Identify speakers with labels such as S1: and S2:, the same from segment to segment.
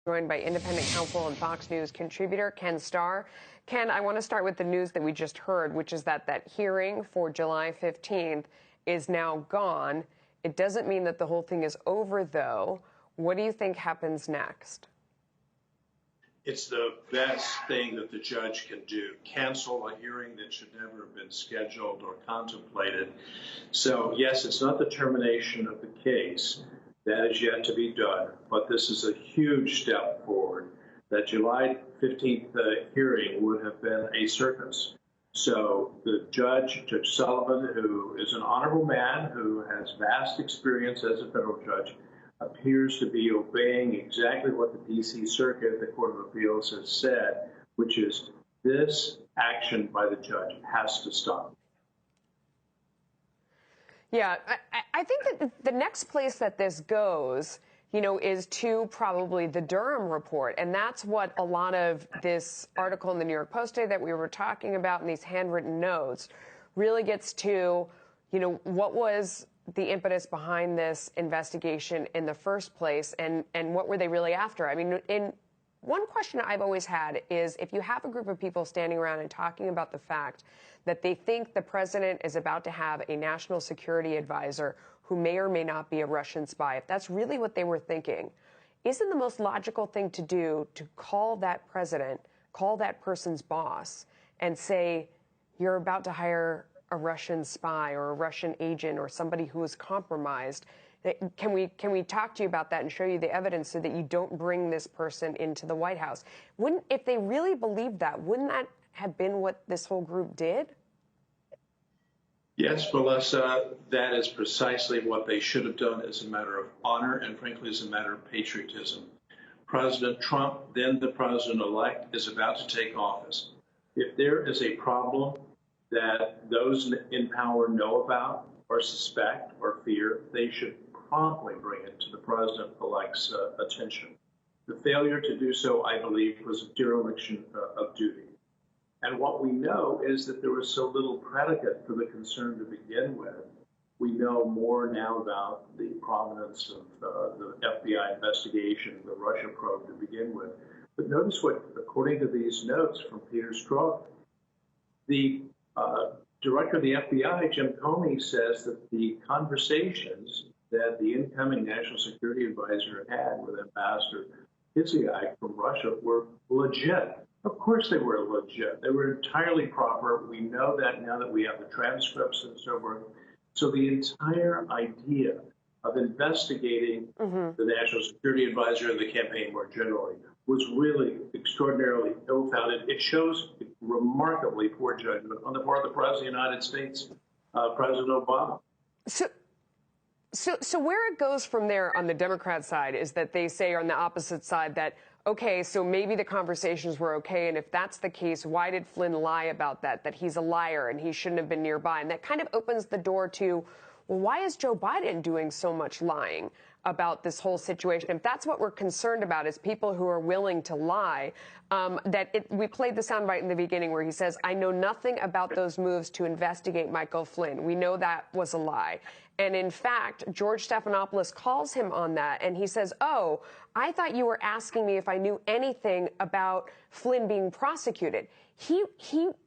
S1: Joined by independent counsel and Fox News contributor Ken Starr. Ken, I want to start with the news that we just heard, which is that hearing for July 15th is now gone. It doesn't mean that the whole thing is over, though. What do you think happens next?
S2: It's the best thing that the judge can do. Cancel a hearing that should never have been scheduled or contemplated. So, yes, it's not the termination of the case. That is yet to be done, but this is a huge step forward. That July 15th hearing would have been a circus. So the Judge Sullivan, who is an honorable man who has vast experience as a federal judge, appears to be obeying exactly what the D.C. Circuit, the Court of Appeals, has said, which is this action by the judge has to stop.
S1: Yeah, I think that the next place that this goes, is to probably the Durham report. And that's what a lot of this article in the New York Post today that we were talking about in these handwritten notes really gets to, what was the impetus behind this investigation in the first place, and what were they really after? I mean, one question I've always had is, if you have a group of people standing around and talking about the fact that they think the president is about to have a national security advisor who may or may not be a Russian spy, if that's really what they were thinking, isn't the most logical thing to do to call that president, call that person's boss, and say, you're about to hire a Russian spy or a Russian agent or somebody who is compromised? Can we talk to you about that and show you the evidence so that you don't bring this person into the White House? If they really believed that, wouldn't that have been what this whole group did?
S2: Yes, Melissa, that is precisely what they should have done as a matter of honor and, frankly, as a matter of patriotism. President Trump, then the president-elect, is about to take office. If there is a problem that those in power know about or suspect or fear, they should promptly bring it to the president-elect's attention. The failure to do so, I believe, was a dereliction of duty. And what we know is that there was so little predicate for the concern to begin with. We know more now about the provenance of the FBI investigation, the Russia probe to begin with. But notice what, according to these notes from Peter Strzok, the director of the FBI, Jim Comey, says that the conversations that the incoming national security advisor had with Ambassador Kislyak from Russia were legit. Of course they were legit. They were entirely proper. We know that now that we have the transcripts and so forth. So the entire idea of investigating the national security advisor and the campaign more generally was really extraordinarily ill-founded. It shows remarkably poor judgment on the part of the President of the United States, President Obama.
S1: So where it goes from there on the Democrat side is that they say on the opposite side that, okay, so maybe the conversations were okay, and if that's the case, why did Flynn lie about that he's a liar and he shouldn't have been nearby? And that kind of opens the door to, well, why is Joe Biden doing so much lying about this whole situation? If that's what we're concerned about, is people who are willing to lie, we played the soundbite in the beginning where he says, I know nothing about those moves to investigate Michael Flynn. We know that was a lie. And in fact, George Stephanopoulos calls him on that, and he says, oh, I thought you were asking me if I knew anything about Flynn being prosecuted. He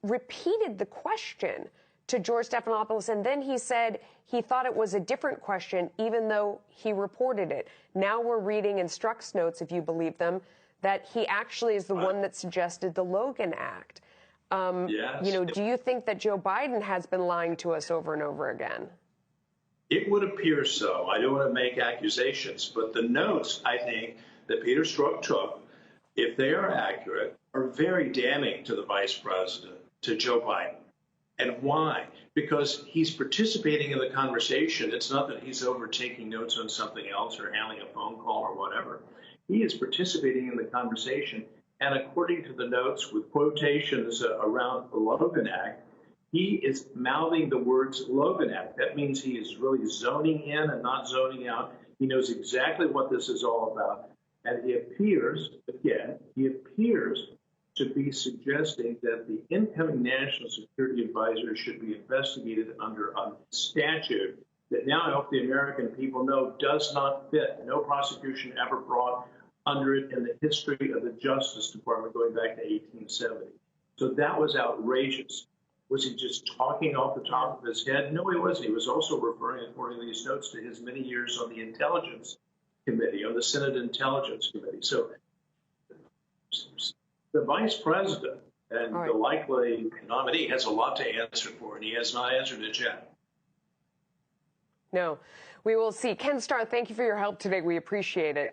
S1: repeated the question to George Stephanopoulos, and then he said he thought it was a different question, even though he reported it. Now we're reading in Strzok's notes, if you believe them, that he actually is the one that suggested the Logan Act.
S2: Yes.
S1: Do you think that Joe Biden has been lying to us over and over again?
S2: It would appear so. I don't want to make accusations, but the notes, I think, that Peter Strzok took, if they are accurate, are very damning to the vice president, to Joe Biden. And why? Because he's participating in the conversation. It's not that he's overtaking notes on something else or handling a phone call or whatever. He is participating in the conversation. And according to the notes with quotations around the Logan Act, he is mouthing the words Logan Act. That means he is really zoning in and not zoning out. He knows exactly what this is all about. And he appears to be suggesting that the incoming national security advisor should be investigated under a statute that now I hope the American people know does not fit. No prosecution ever brought under it in the history of the Justice Department going back to 1870. So that was outrageous. Was he just talking off the top of his head? No, he wasn't. He was also referring, according to these notes, to his many years on the Intelligence Committee, on the Senate Intelligence Committee. So the vice president and the likely nominee has a lot to answer for, and he has not answered it yet.
S1: No, we will see. Ken Starr, thank you for your help today. We appreciate it.